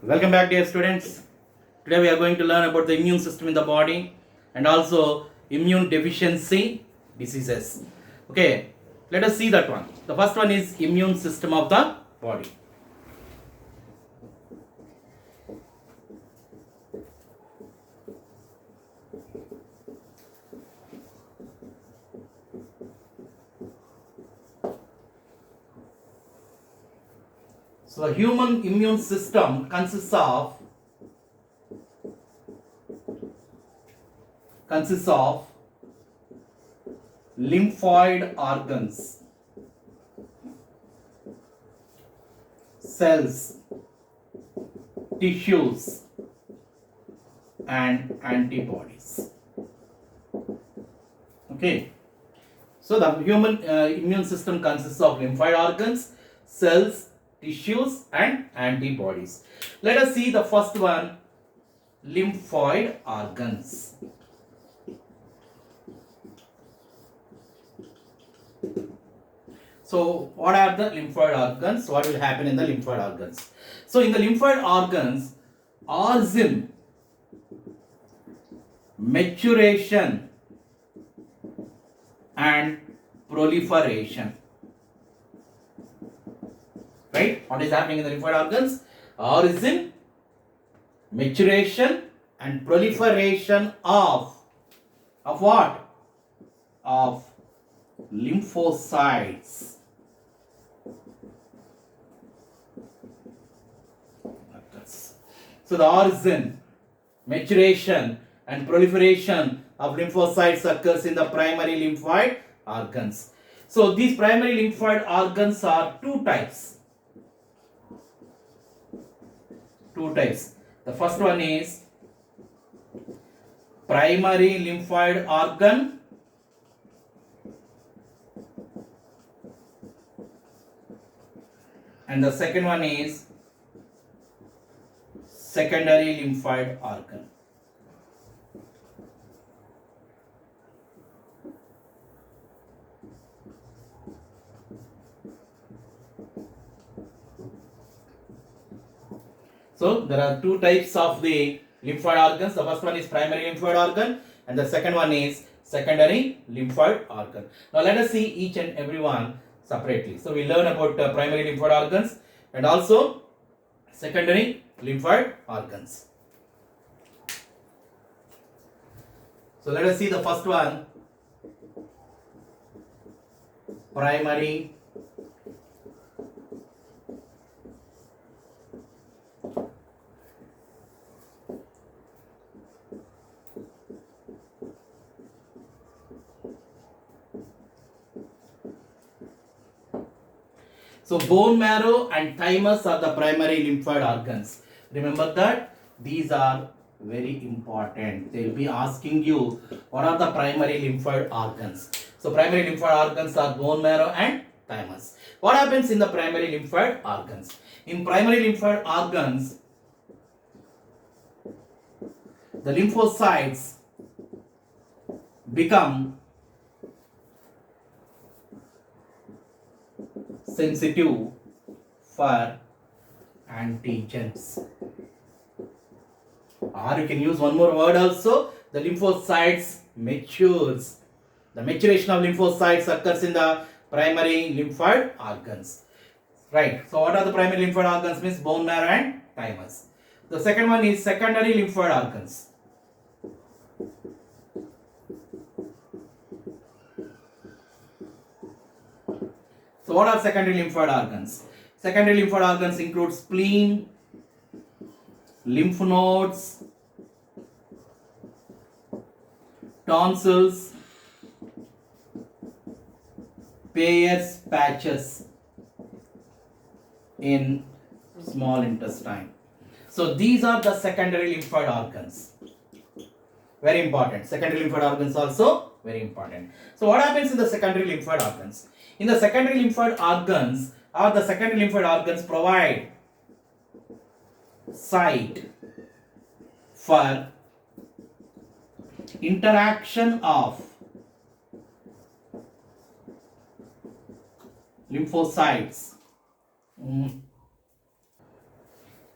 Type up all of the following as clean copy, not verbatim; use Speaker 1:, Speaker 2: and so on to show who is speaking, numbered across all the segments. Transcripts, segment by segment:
Speaker 1: Welcome back, dear students. Today we are going to learn about the immune system in the body and also immune deficiency diseases. Okay, let us see that one. The first one is immune system of the body. So the human immune system consists of lymphoid organs, cells, tissues, and antibodies. Okay, so the human immune system consists of lymphoid organs, cells, tissues, and antibodies. Let us see the first one, lymphoid organs. So what are the lymphoid organs? What will happen in the lymphoid organs? So in the lymphoid organs, origin, maturation, and proliferation. Right? What is happening in the lymphoid organs? Origin, maturation, and proliferation of what? Of lymphocytes. So the origin, maturation, and proliferation of lymphocytes occurs in the primary lymphoid organs. So these primary lymphoid organs are two types. The first one is primary lymphoid organ, and the second one is secondary lymphoid organ. So there are two types of the lymphoid organs. The first one is primary lymphoid organ and the second one is secondary lymphoid organ. Now let us see each and every one separately. So we learn about primary lymphoid organs and also secondary lymphoid organs. So let us see the first one, primary So bone marrow and thymus are the primary lymphoid organs. Remember that these are very important. They will be asking you what are the primary lymphoid organs. So primary lymphoid organs are bone marrow and thymus. What happens in the primary lymphoid organs? In primary lymphoid organs, the lymphocytes become sensitive for antigens, or you can use one more word also, the lymphocytes matures. The maturation of lymphocytes occurs in the primary lymphoid organs, right? So what are the primary lymphoid organs? Means bone marrow and thymus. The second one is secondary lymphoid organs. So what are secondary lymphoid organs? Secondary lymphoid organs include spleen, lymph nodes, tonsils, Peyer's patches in small intestine. So these are the secondary lymphoid organs. Very important. Secondary lymphoid organs also very important. So what happens in the secondary lymphoid organs? In the secondary lymphoid organs, or the secondary lymphoid organs provide site for interaction of lymphocytes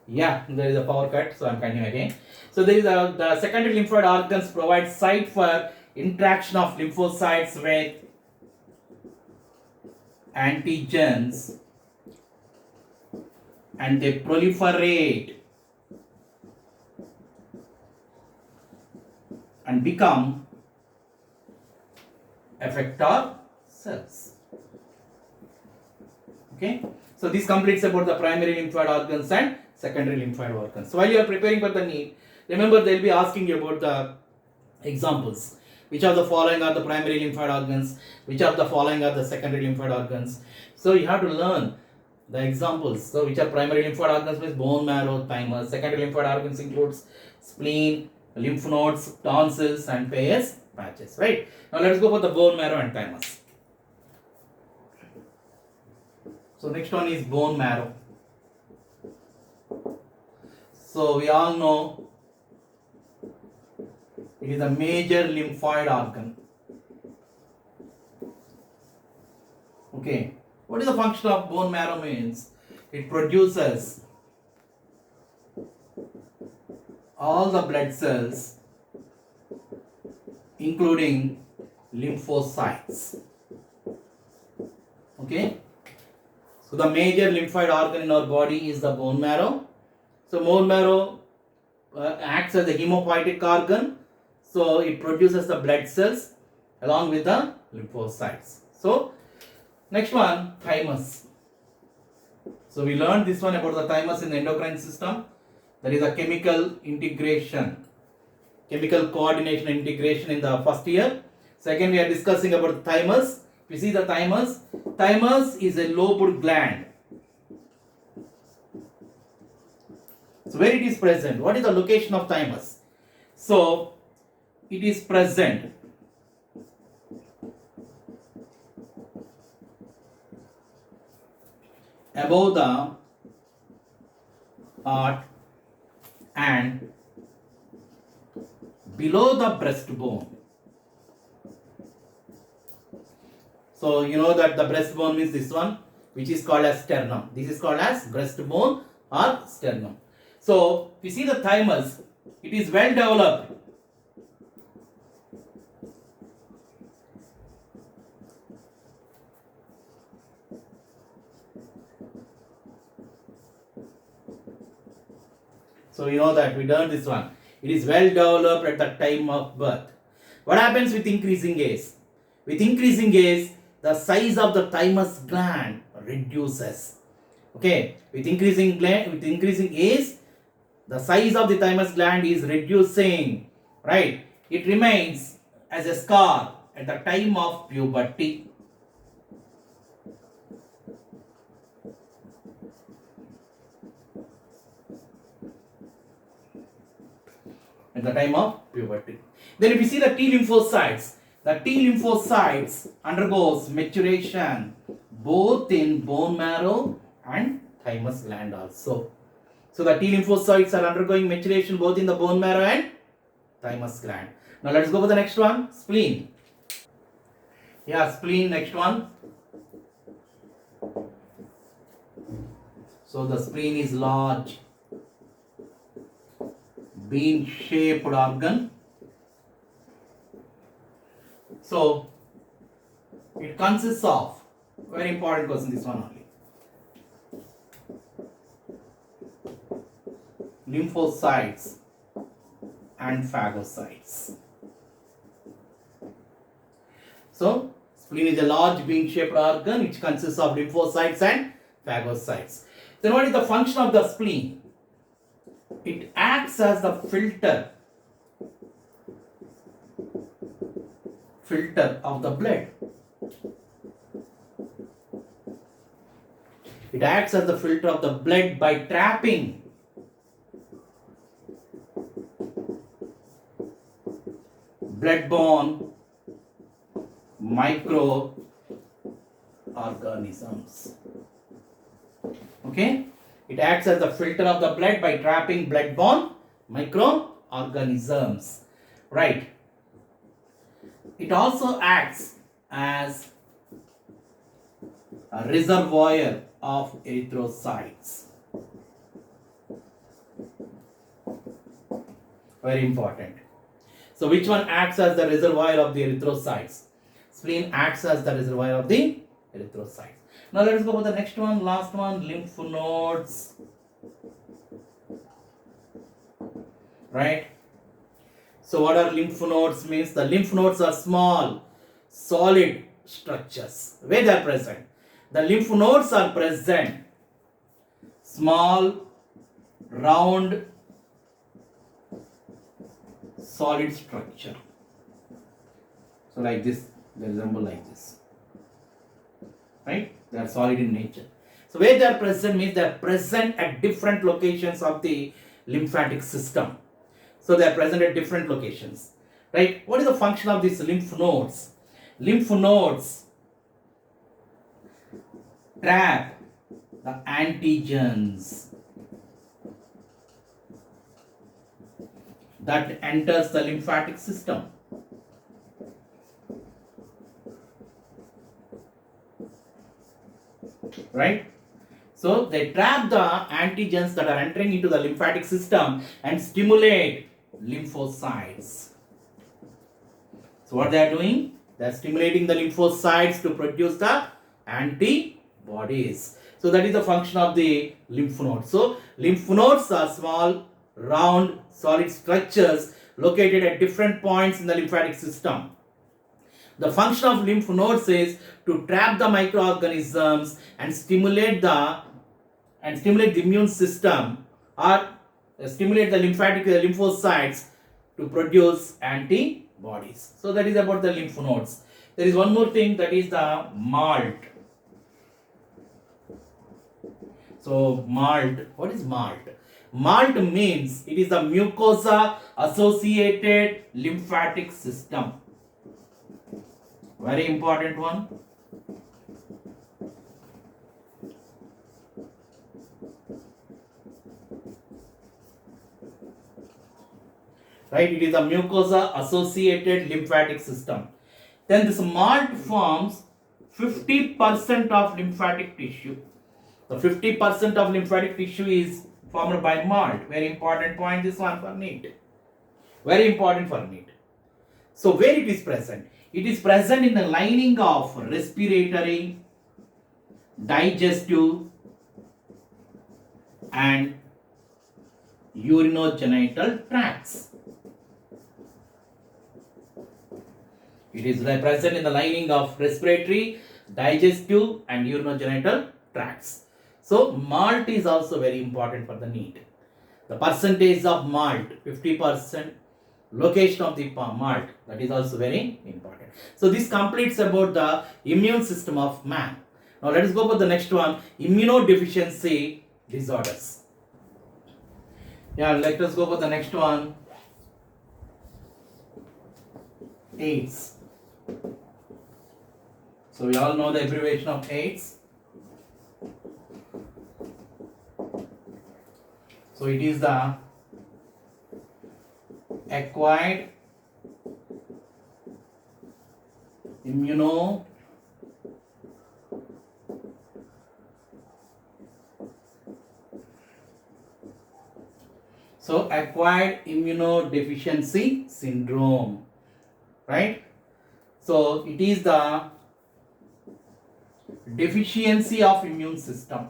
Speaker 1: Yeah, there is a power cut, so I'm continuing again. So there is the secondary lymphoid organs provide site for interaction of lymphocytes with antigens, and they proliferate and become effector cells. Okay, so this completes about the primary lymphoid organs and secondary lymphoid organs. So while you are preparing for the NEET, remember they will be asking you about the examples. Which of the following are the primary lymphoid organs? Which of the following are the secondary lymphoid organs? So you have to learn the examples. So which are primary lymphoid organs means bone marrow, thymus. Secondary lymphoid organs includes spleen, lymph nodes, tonsils, and Peyer's patches. Right. Now let's go for the bone marrow and thymus. So next one is bone marrow. So we all know it is a major lymphoid organ. Okay. What is the function of bone marrow means? It produces all the blood cells including lymphocytes. Okay. So the major lymphoid organ in our body is the bone marrow. So bone marrow acts as a hemopoietic organ. So it produces the blood cells along with the lymphocytes. So next one, thymus. So we learned this one about the thymus in the endocrine system. There is a chemical integration, chemical coordination and integration in the first year. Second, we are discussing about the thymus. You see the thymus. Thymus is a lobed gland. So where it is present? What is the location of thymus? So it is present above the heart and below the breastbone. So you know that the breastbone means this one, which is called as sternum. This is called as breastbone or sternum. So you see the thymus, it is well developed. So you know that we learned this one. It is well developed at the time of birth. What happens with increasing age? With increasing age, the size of the thymus gland reduces. Okay, with increasing age, the size of the thymus gland is reducing. Right? It remains as a scar at the time of puberty. At the time of puberty. Then if you see the T lymphocytes, the T lymphocytes undergoes maturation both in bone marrow and thymus gland also. So the T lymphocytes are undergoing maturation both in the bone marrow and thymus gland. Now let's go for the next one, spleen. Yeah, spleen, next one. So the spleen is large bean shaped organ. So it consists of, very important question, this one only, lymphocytes and phagocytes. So spleen is a large bean shaped organ which consists of lymphocytes and phagocytes. Then what is the function of the spleen? It acts as the filter of the blood. It acts as the filter of the blood by trapping blood-borne microorganisms. Okay? It acts as the filter of the blood by trapping blood-borne microorganisms. Right? It also acts as a reservoir of erythrocytes. Very important. So which one acts as the reservoir of the erythrocytes? Spleen acts as the reservoir of the erythrocytes. Now let us go for the next one, last one, lymph nodes. Right? So what are lymph nodes means? The lymph nodes are small, solid structures. Where they are present? The lymph nodes are present. Small, round, solid structure. So like this, they resemble like this. Right? They are solid in nature. So where they are present means they are present at different locations of the lymphatic system. So they are present at different locations. Right? What is the function of these lymph nodes? Lymph nodes trap the antigens that enters the lymphatic system. Right? So they trap the antigens that are entering into the lymphatic system and stimulate lymphocytes. So what they are doing? They are stimulating the lymphocytes to produce the antibodies. So that is the function of the lymph nodes. So lymph nodes are small, round, solid structures located at different points in the lymphatic system. The function of lymph nodes is to trap the microorganisms and stimulate the immune system, or stimulate the lymphocytes to produce antibodies. So that is about the lymph nodes. There is one more thing, that is the malt. So malt, what is malt? Malt means it is the mucosa associated lymphatic system. Very important one. Right, it is the mucosa associated lymphatic system. Then this malt forms 50% of lymphatic tissue. So 50% of lymphatic tissue is formed by malt. Very important point, this one for NEET. Very important for NEET. So where it is present? It is present in the lining of respiratory, digestive and urinogenital tracts. It is present in the lining of respiratory, digestive and urinogenital tracts. So malt is also very important for the NEET. The percentage of malt, 50%, location of the malt, that is also very important. So this completes about the immune system of man. Now let us go for the next one, immunodeficiency disorders. Yeah, let us go for the next one, AIDS. So we all know the abbreviation of AIDS. So it is the acquired immunodeficiency syndrome, right? So it is the deficiency of immune system.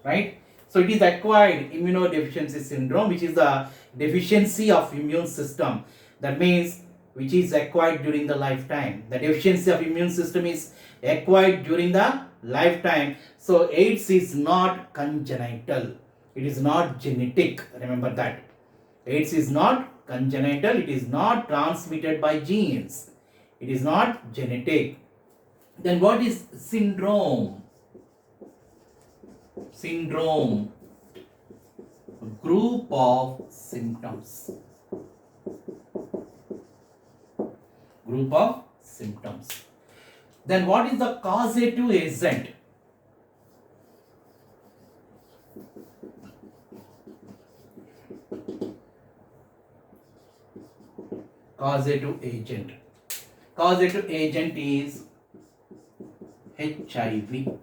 Speaker 1: Right? So it is acquired immunodeficiency syndrome, which is the deficiency of immune system. That means which is acquired during the lifetime. The deficiency of immune system is acquired during the lifetime. So AIDS is not congenital. It is not genetic. Remember that. AIDS is not congenital. It is not transmitted by genes. It is not genetic. Then what is syndrome? Syndrome, a group of symptoms. Group of symptoms. Then what is the causative agent? Causative agent. Causative agent is HIV.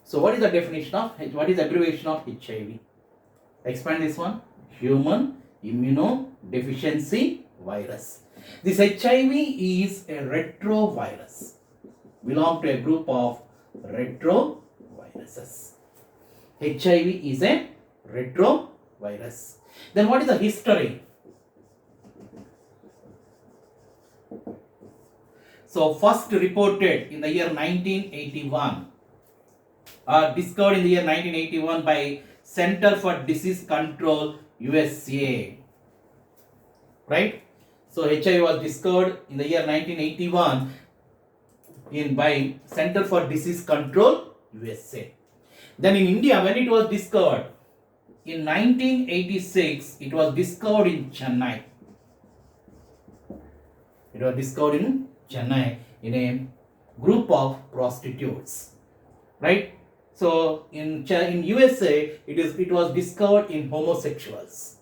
Speaker 1: So what is the definition of, what is the abbreviation of HIV? Expand this one. Human immunodeficiency virus. This HIV is a retrovirus. Belong to a group of retroviruses. HIV is a retrovirus. Then what is the history? So first reported in the year 1981, discovered in the year 1981 by Center for Disease Control, USA. Right? So HIV was discovered in the year 1981 by Center for Disease Control, USA. Then in India, when it was discovered, in 1986, it was discovered in Chennai. It was discovered in Chennai in a group of prostitutes. Right? So in USA, it was discovered in homosexuals.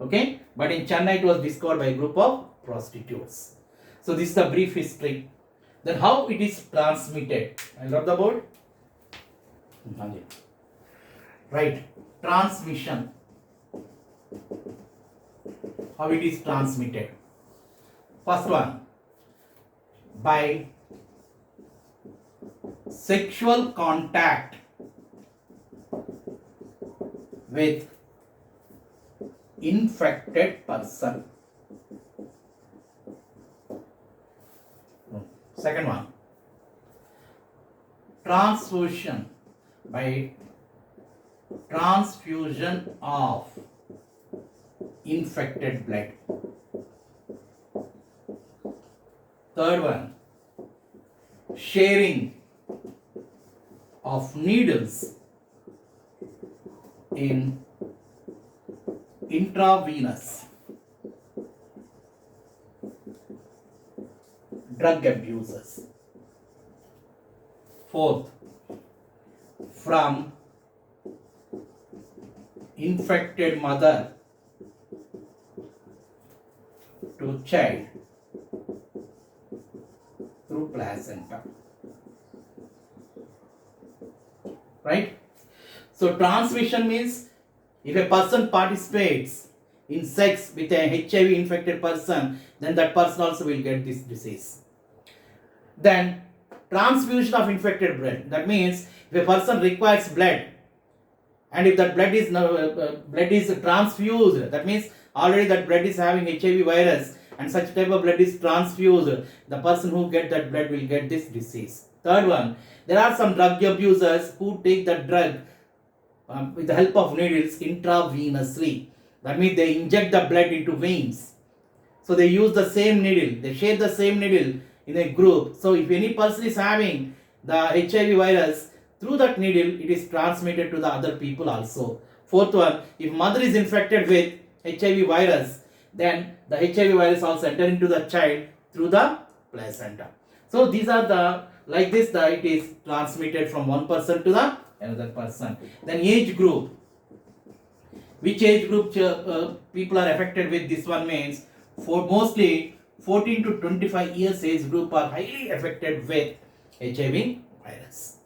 Speaker 1: Okay? But in Chennai, it was discovered by a group of prostitutes. So this is the brief history. Then how it is transmitted? I got the board? Right. Transmission. How it is transmitted? First one, by sexual contact with infected person. Second one, transfusion, by transfusion of infected blood. Third one, sharing of needles in intravenous drug abusers. Fourth, from infected mother to child through placenta. Right? So transmission means if a person participates in sex with a HIV infected person, then that person also will get this disease. Then transfusion of infected blood. That means if a person requires blood, and if that blood is transfused, that means already that blood is having HIV virus, and such type of blood is transfused, the person who get that blood will get this disease. Third one, there are some drug abusers who take that drug with the help of needles intravenously. That means they inject the blood into veins. So they use the same needle, they share the same needle in a group. So if any person is having the HIV virus, through that needle it is transmitted to the other people also. Fourth one, if mother is infected with HIV virus, then the HIV virus also enter into the child through the placenta. So these are the, like this, it is transmitted from one person to the another person. Then age group. Which age group people are affected with this one means, for mostly 14 to 25 years age group are highly affected with HIV virus.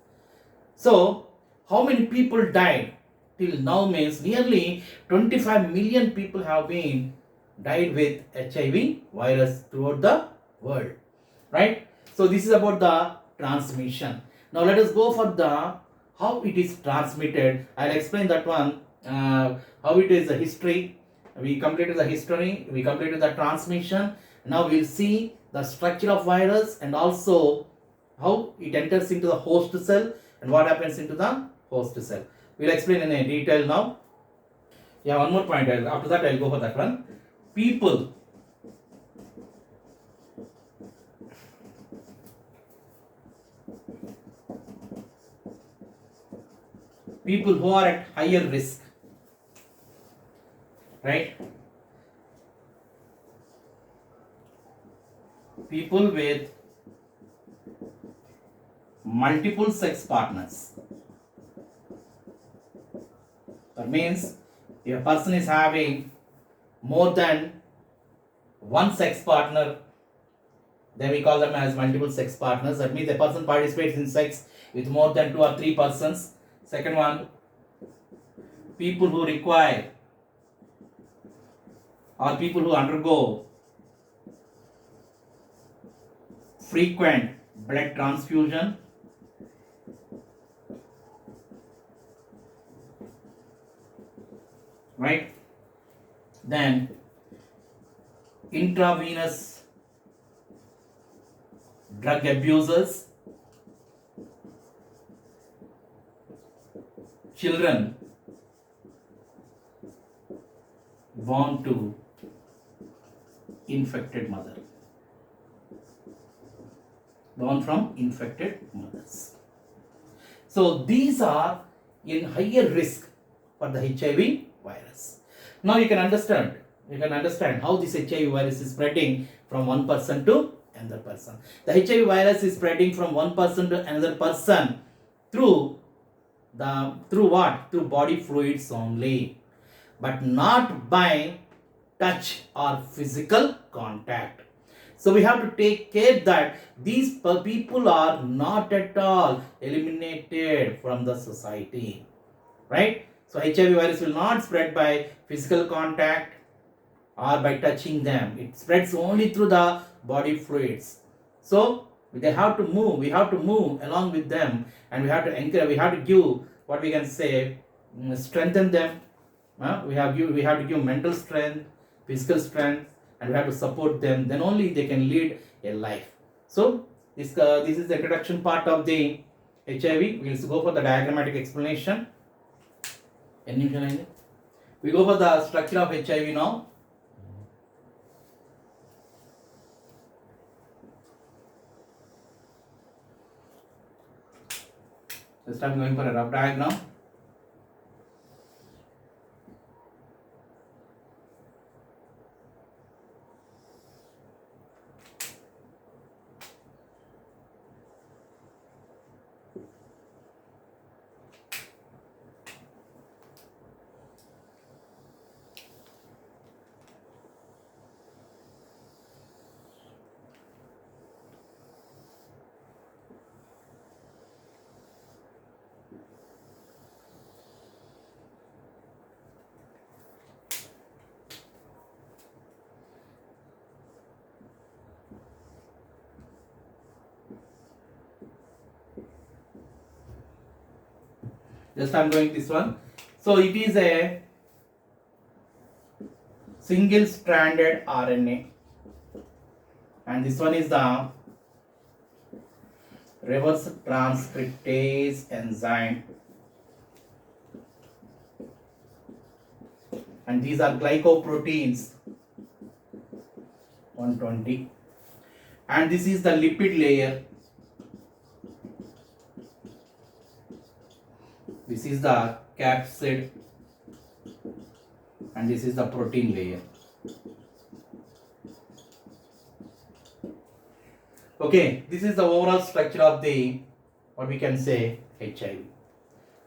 Speaker 1: So how many people died till now means nearly 25 million people have been died with HIV virus throughout the world. Right? So this is about the transmission. Now let us go for the how it is transmitted. I'll explain that one. How it is the history. We completed the history. We completed the transmission. Now we'll see the structure of virus and also how it enters into the host cell and what happens into the host cell. We'll explain in a detail now. Yeah, one more point. After that, I'll go for that one. People who are at higher risk, right? People with multiple sex partners. That means if a person is having more than one sex partner, Then we call them as multiple sex partners. That means a person participates in sex with more than 2 or 3 persons. Second one, people who require or people who undergo frequent blood transfusion. Right? Then intravenous drug abusers, children born to infected mother, born from infected mothers. So these are in higher risk for the HIV virus. Now you can understand how this HIV virus is spreading from one person to another person. The HIV virus is spreading from one person to another person through what? Through body fluids only, but not by touch or physical contact. So we have to take care that these people are not at all eliminated from the society, right? So HIV virus will not spread by physical contact or by touching them. It spreads only through the body fluids. So they have to move. We have to move along with them, and we have to encourage. We have to give what we can say, strengthen them. We have to give mental strength, physical strength, and we have to support them. Then only they can lead a life. So this is the introduction part of the HIV. We will go for the diagrammatic explanation. We go for the structure of HIV now. Just I'm going for a rough diagram. Just I'm going this one. So it is a single stranded RNA, and this one is the reverse transcriptase enzyme, and these are glycoproteins 120, and this is the lipid layer. This is the capsid, and this is the protein layer. Okay, this is the overall structure of the, what we can say, HIV,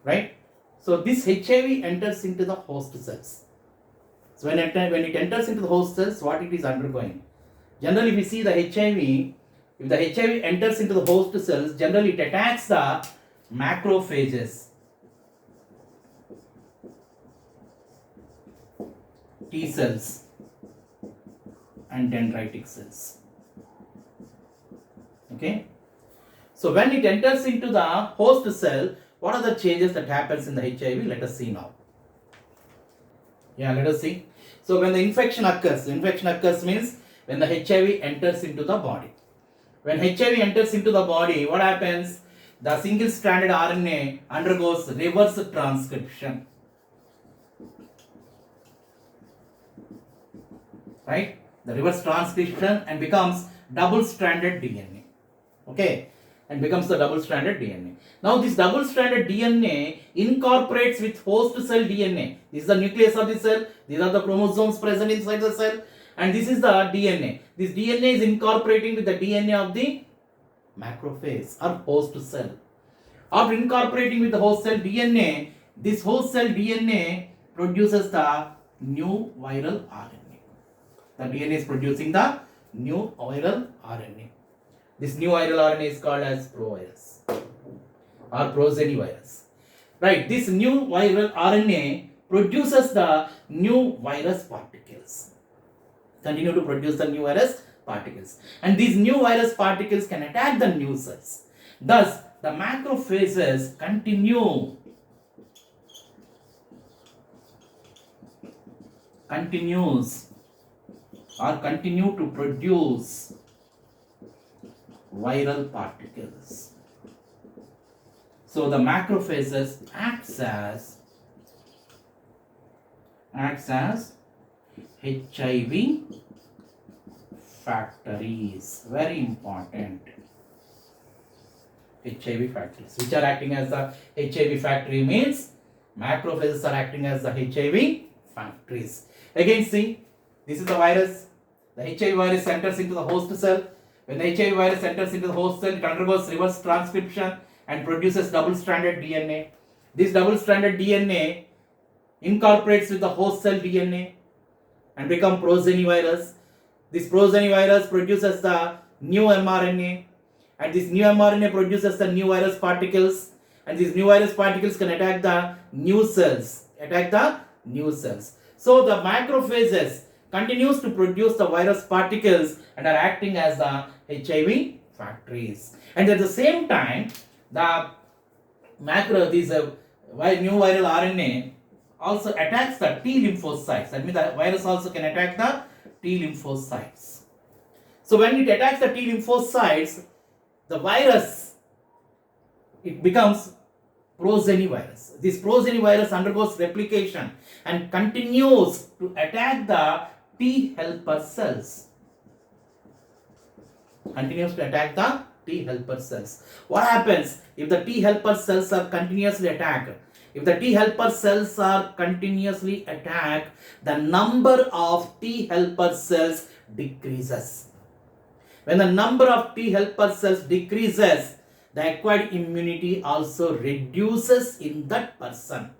Speaker 1: right? So this HIV enters into the host cells. So when it enters into the host cells, what it is undergoing? Generally, if we see the HIV, if the HIV enters into the host cells, generally it attacks the macrophages, T cells, and dendritic cells. Okay. So when it enters into the host cell, what are the changes that happens in the HIV? Let us see now. Yeah, let us see. So when the infection occurs means when the HIV enters into the body. When HIV enters into the body, what happens? The single stranded RNA undergoes reverse transcription. Right? The reverse transcription and becomes double-stranded DNA. Okay? And becomes the double-stranded DNA. Now this double-stranded DNA incorporates with host cell DNA. This is the nucleus of the cell. These are the chromosomes present inside the cell. And this is the DNA. This DNA is incorporating with the DNA of the macrophage or host cell. After incorporating with the host cell DNA, this host cell DNA produces the new viral RNA. The DNA is producing the new viral RNA. This new viral RNA is called as provirus or progenivirus. Right, this new viral RNA produces the new virus particles. Continue to produce the new virus particles. And these new virus particles can attack the new cells. Thus, the macrophages continue to produce viral particles. So the macrophages acts as HIV factories. Very important. HIV factories, which are acting as the HIV factory, means macrophages are acting as the HIV factories. Again, see, this is the virus. The HIV virus enters into the host cell. When the HIV virus enters into the host cell, it undergoes reverse transcription and produces double-stranded DNA. This double-stranded DNA incorporates with the host cell DNA and become progenivirus. This progenivirus produces the new mRNA, and this new mRNA produces the new virus particles, and these new virus particles can attack the new cells. So the macrophages continues to produce the virus particles and are acting as the HIV factories. And at the same time, the new viral RNA also attacks the T lymphocytes. That means the virus also can attack the T lymphocytes. So when it attacks the T lymphocytes, the virus, it becomes progenivirus. This progenivirus undergoes replication and continues to attack the T helper cells. What happens if the T helper cells are continuously attacked? If the T helper cells are continuously attacked, the number of T helper cells decreases. When the number of T helper cells decreases, the acquired immunity also reduces in that person.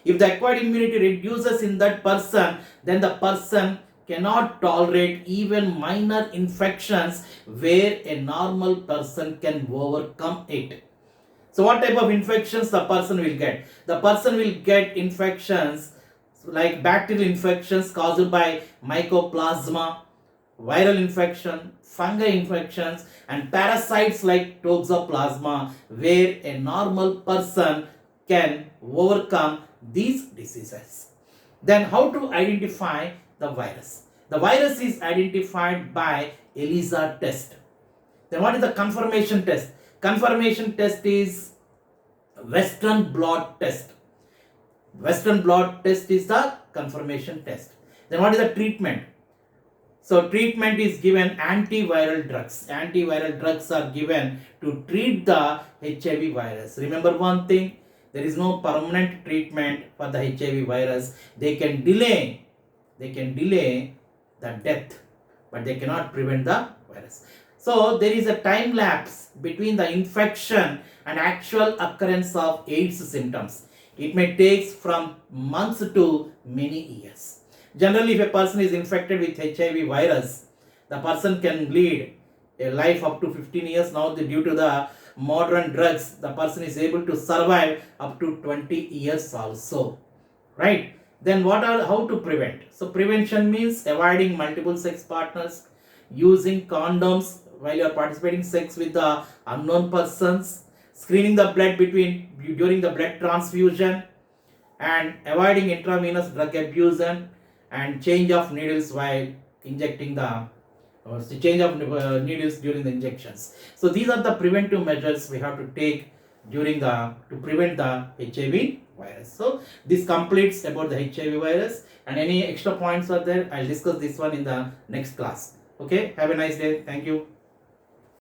Speaker 1: If the acquired immunity reduces in that person, then the person cannot tolerate even minor infections where a normal person can overcome it. So what type of infections the person will get? The person will get infections like bacterial infections caused by mycoplasma, viral infection, fungal infections, and parasites like toxoplasma, where a normal person can overcome these diseases. Then how to identify the virus? The virus is identified by ELISA test. Then what is the confirmation test? Confirmation test is Western blot test. Western blot test is the confirmation test. Then what is the treatment? So treatment is given antiviral drugs. Antiviral drugs are given to treat the HIV virus. Remember one thing, there is no permanent treatment for the HIV virus. They can delay the death, but they cannot prevent the virus. So there is a time lapse between the infection and actual occurrence of AIDS symptoms. It may take from months to many years. Generally, if a person is infected with HIV virus, the person can lead a life up to 15 years. Now, due to the modern drugs, the person is able to survive up to 20 years also. Right? Then how to prevent? So prevention means avoiding multiple sex partners, using condoms while you are participating sex with the unknown persons, screening the blood during the blood transfusion, and avoiding intravenous drug abuse and change of needles while injecting change of needles during the injections. So these are the preventive measures we have to take to prevent the HIV virus. So this completes about the HIV virus, and any extra points are there, I'll discuss this one in the next class. Okay, have a nice day. Thank you.